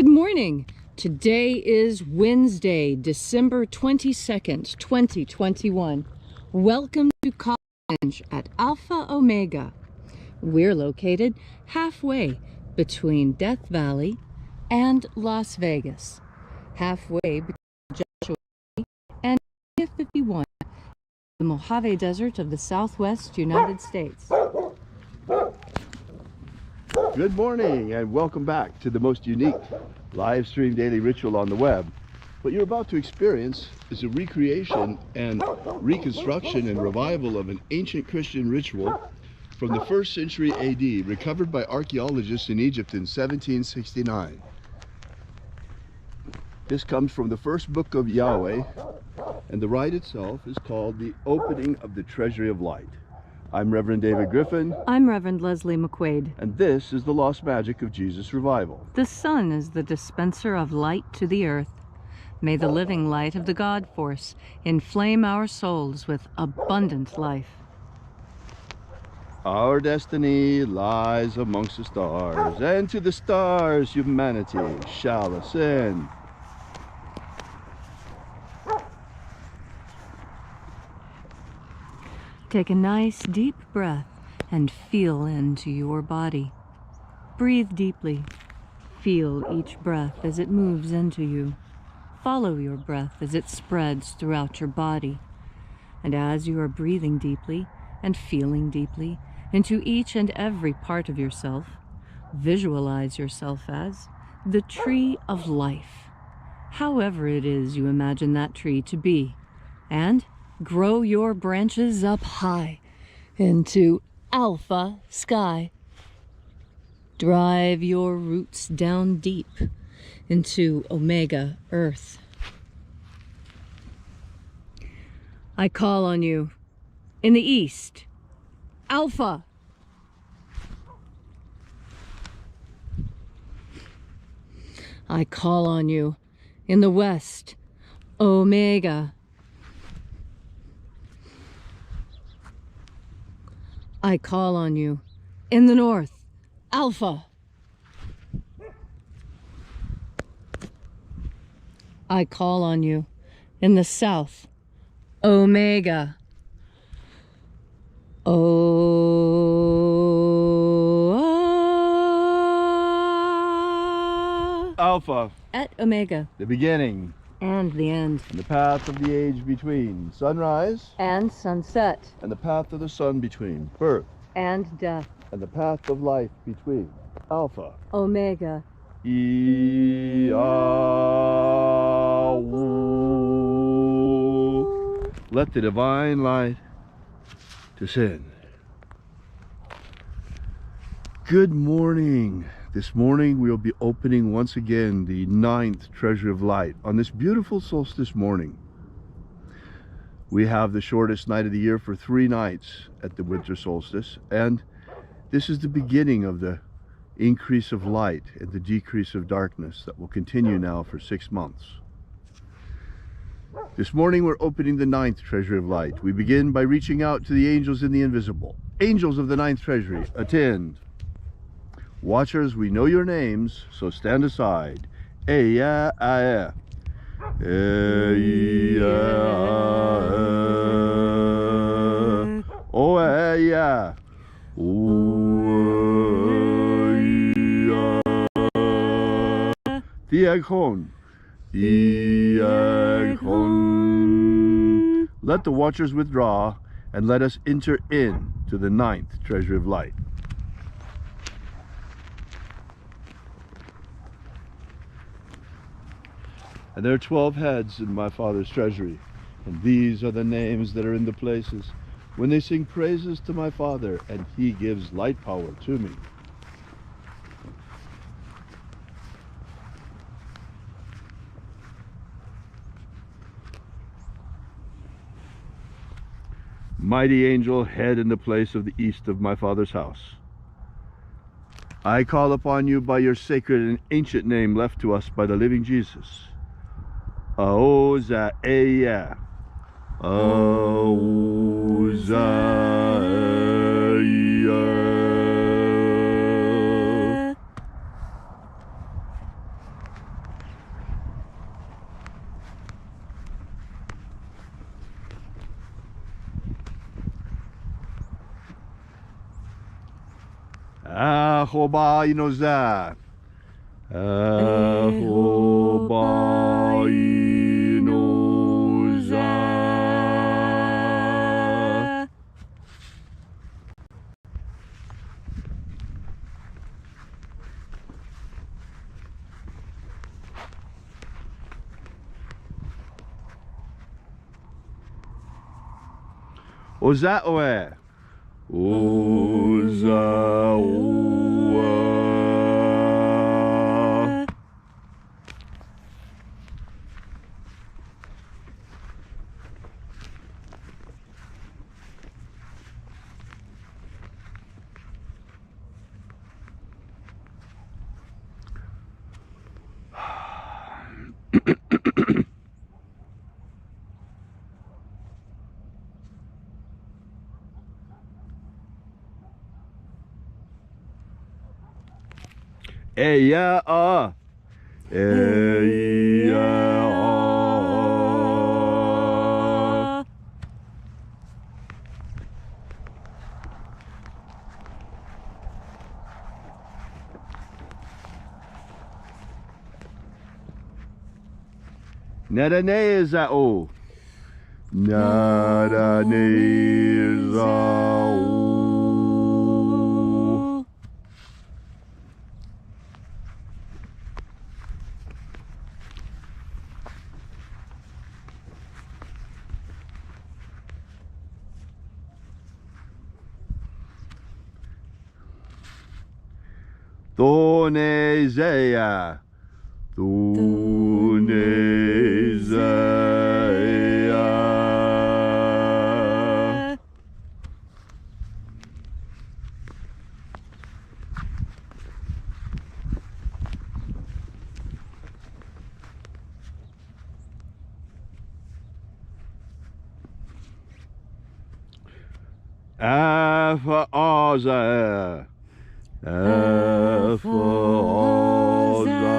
Good morning. Today is Wednesday, December 22nd, 2021. Welcome to Columnhenge at Alpha Ωmega. We're located halfway between Death Valley and Las Vegas. Halfway between Joshua and 51, the Mojave Desert of the Southwest United States. Good morning and welcome back to the most unique live stream daily ritual on the web. What you're about to experience is a recreation and reconstruction and revival of an ancient Christian ritual from the 1st century AD, recovered by archaeologists in Egypt in 1769. This comes from the first book of Yahweh, and the rite itself is called the opening of the Treasury of Light. I'm Reverend David Griffin. I'm Reverend Leslie McQuade. And this is the lost magic of Jesus' revival. The sun is the dispenser of light to the earth. May the living light of the God Force inflame our souls with abundant life. Our destiny lies amongst the stars, and to the stars humanity shall ascend. Take a nice deep breath and feel into your body. Breathe deeply. Feel each breath as it moves into you. Follow your breath as it spreads throughout your body. And as you are breathing deeply and feeling deeply into each and every part of yourself, visualize yourself as the tree of life, however it is you imagine that tree to be, and grow your branches up high into Alpha sky. Drive your roots down deep into Omega earth. I call on you in the east, Alpha. I call on you in the west, Omega. I call on you in the north, Alpha. I call on you in the south, Omega. Alpha. At Omega. The beginning. And the end. And the path of the age between. Sunrise. And sunset. And the path of the sun between. Birth. And death. And the path of life between. Alpha. Omega. Let the divine light descend. Good morning. This morning we'll be opening once again the 9th Treasury of Light on this beautiful solstice morning. We have the shortest night of the year for 3 nights at the winter solstice, and this is the beginning of the increase of light and the decrease of darkness that will continue now for 6 months. This morning we're opening the 9th Treasury of Light. We begin by reaching out to the angels in the invisible. Angels of the 9th Treasury, attend. Watchers, we know your names, so stand aside. Eya, aya. Eya, o eya. Diakhon. Diakhon. Let the watchers withdraw and let us enter in to the 9th Treasury of Light. And there are 12 heads in my Father's treasury, and these are the names that are in the places when they sing praises to my Father, and he gives light power to me. Mighty angel, head in the place of the east of my Father's house, I call upon you by your sacred and ancient name left to us by the living Jesus. Aozaeya. Aozaeya. Ahoba inoza. Ahoba inoza. Oza oe. Oza oe. Eya a. Eya a. Nada neza o. Nada neza o. Thornezeia. Thornezeia. Alpha Ωmega. Alpha Ωmega.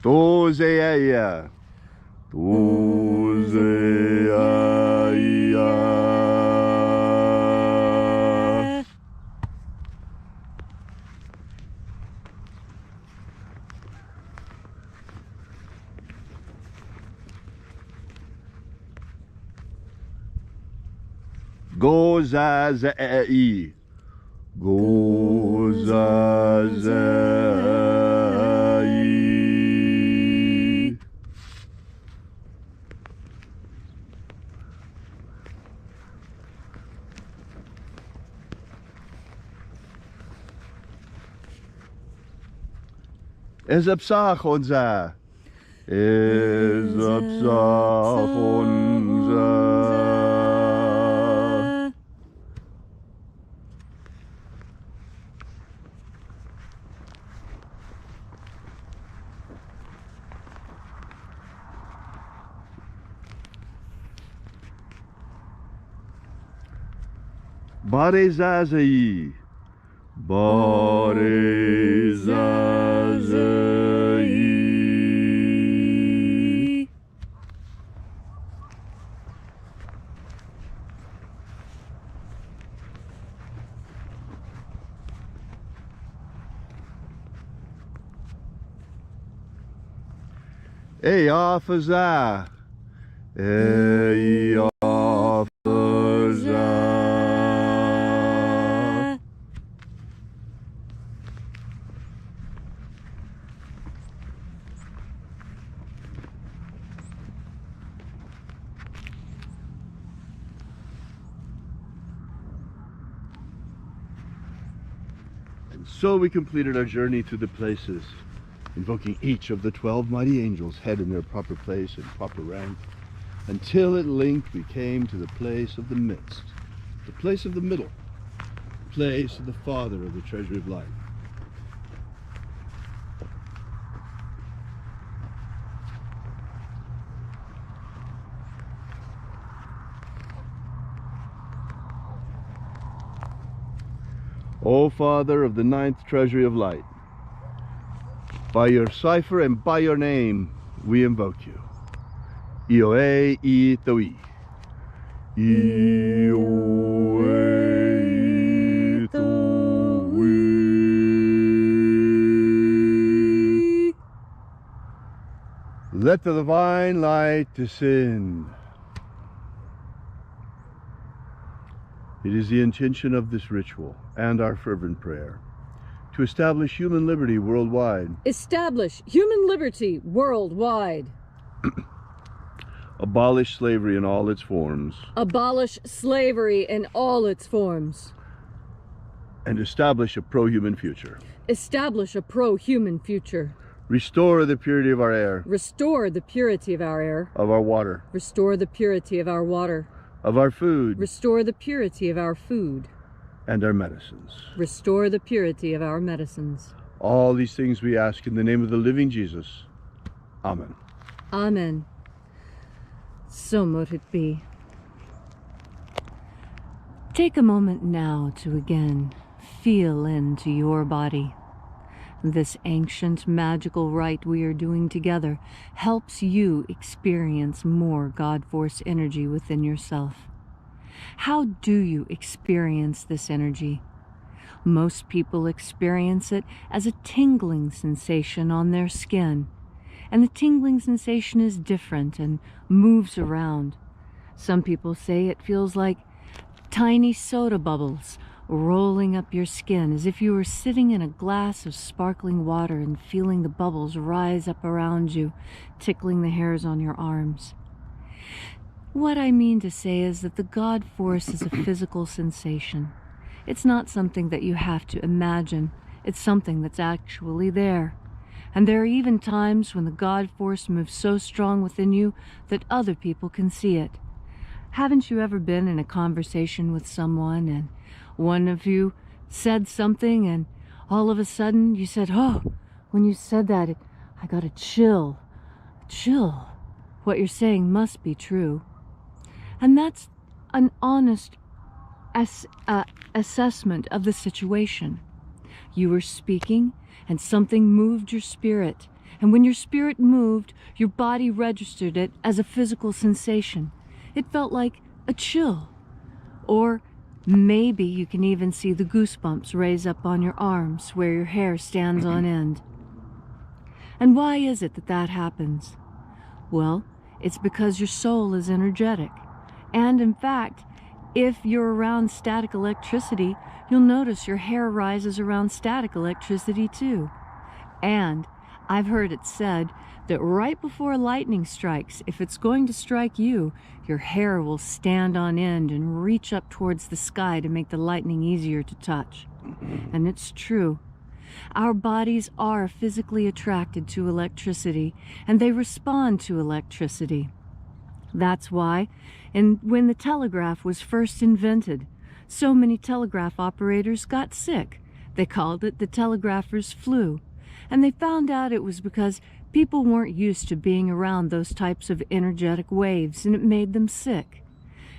Tozeia. Tozeia. Gozazei. Gozazei. Ezapsach onza. Ezapsach onza. Barezazei. Barezazei. Ei, officer. Ei, officer. And so we completed our journey through the places, invoking each of the 12 mighty angels head in their proper place and proper rank, until at length we came to the place of the midst, the place of the middle, the place of the Father of the Treasury of Light. O Father of the ninth Treasury of Light, by your cipher and by your name, we invoke you. Ioe itoi. Ioe itoi. Let the divine light descend. It is the intention of this ritual and our fervent prayer to establish human liberty worldwide. Establish human liberty worldwide. Abolish slavery in all its forms. Abolish slavery in all its forms. And establish a pro-human future. Establish a pro-human future. Restore the purity of our air. Restore the purity of our air. Of our water. Restore the purity of our water. Of our food. Restore the purity of our food. And our medicines. Restore the purity of our medicines. All these things we ask in the name of the living Jesus. Amen. Amen. So mote it be. Take a moment now to again feel into your body. This ancient magical rite we are doing together helps you experience more God Force energy within yourself. How do you experience this energy? Most people experience it as a tingling sensation on their skin, and the tingling sensation is different and moves around. Some people say it feels like tiny soda bubbles rolling up your skin, as if you were sitting in a glass of sparkling water and feeling the bubbles rise up around you, tickling the hairs on your arms. What I mean to say is that the God Force is a physical sensation. It's not something that you have to imagine. It's something that's actually there. And there are even times when the God Force moves so strong within you that other people can see it. Haven't you ever been in a conversation with someone and one of you said something and all of a sudden you said, "Oh, when you said that, I got a chill. Chill. What you're saying must be true." And that's an honest assessment of the situation. You were speaking and something moved your spirit. And when your spirit moved, your body registered it as a physical sensation. It felt like a chill. Or maybe you can even see the goosebumps raise up on your arms where your hair stands on end. And why is it that that happens? Well, it's because your soul is energetic. And in fact, if you're around static electricity, you'll notice your hair rises around static electricity too. And I've heard it said that right before lightning strikes, if it's going to strike you, your hair will stand on end and reach up towards the sky to make the lightning easier to touch. And it's true. Our bodies are physically attracted to electricity, and they respond to electricity. That's why, when the telegraph was first invented, so many telegraph operators got sick. They called it the telegrapher's flu. And they found out it was because people weren't used to being around those types of energetic waves, and it made them sick.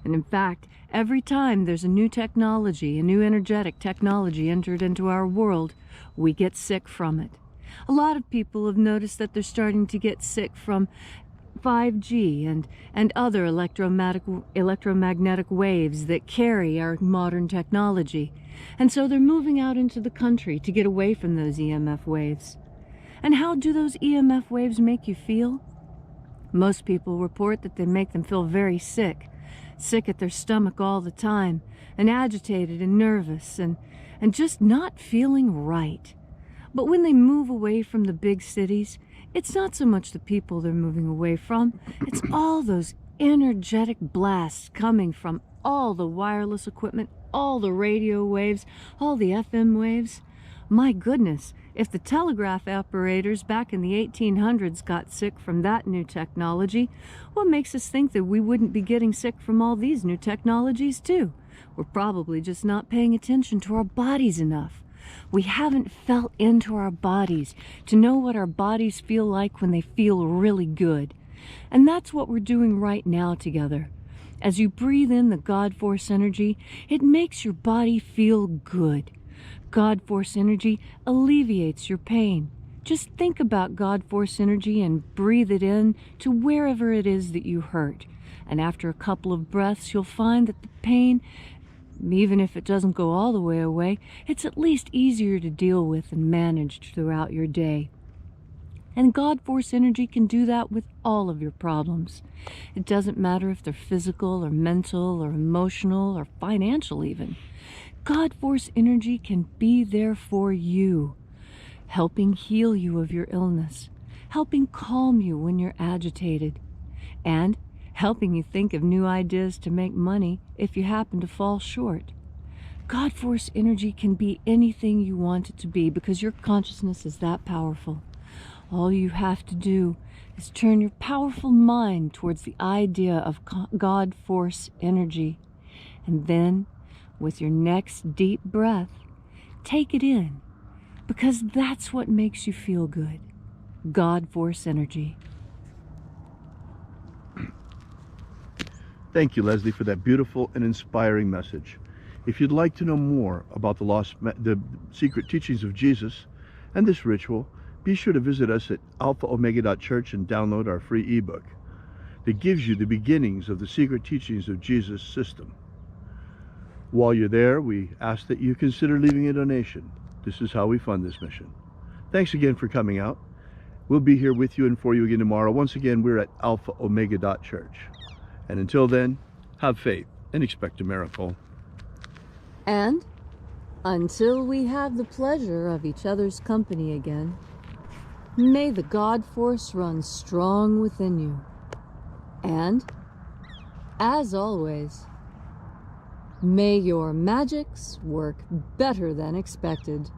And in fact, every time there's a new technology, a new energetic technology entered into our world, we get sick from it. A lot of people have noticed that they're starting to get sick from 5G and other electromagnetic waves that carry our modern technology. And so they're moving out into the country to get away from those EMF waves. And how do those EMF waves make you feel? Most people report that they make them feel very sick at their stomach all the time, and agitated and nervous, and just not feeling right. But when they move away from the big cities, it's not so much the people they're moving away from, it's all those energetic blasts coming from all the wireless equipment, all the radio waves, all the FM waves. My goodness, if the telegraph operators back in the 1800s got sick from that new technology, what makes us think that we wouldn't be getting sick from all these new technologies too? We're probably just not paying attention to our bodies enough. We haven't felt into our bodies to know what our bodies feel like when they feel really good. And that's what we're doing right now together. As you breathe in the God Force energy, it makes your body feel good. God Force energy alleviates your pain. Just think about God Force energy and breathe it in to wherever it is that you hurt. And after a couple of breaths, you'll find that the pain, even if it doesn't go all the way away, it's at least easier to deal with and managed throughout your day. And God Force energy can do that with all of your problems. It doesn't matter if they're physical or mental or emotional or financial even. God Force energy can be there for you, helping heal you of your illness, helping calm you when you're agitated, and helping you think of new ideas to make money if you happen to fall short. God Force energy can be anything you want it to be because your consciousness is that powerful. All you have to do is turn your powerful mind towards the idea of God Force energy, and then, with your next deep breath, take it in, because that's what makes you feel good. God Force energy. Thank you, Leslie, for that beautiful and inspiring message. If you'd like to know more about the secret teachings of Jesus and this ritual, be sure to visit us at alphaomega.church and download our free ebook that gives you the beginnings of the secret teachings of Jesus system. While you're there, we ask that you consider leaving a donation. This is how we fund this mission. Thanks again for coming out. We'll be here with you and for you again tomorrow. Once again, we're at alphaomega.church. And until then, have faith and expect a miracle. And until we have the pleasure of each other's company again, may the God Force run strong within you. And, as always, may your magics work better than expected.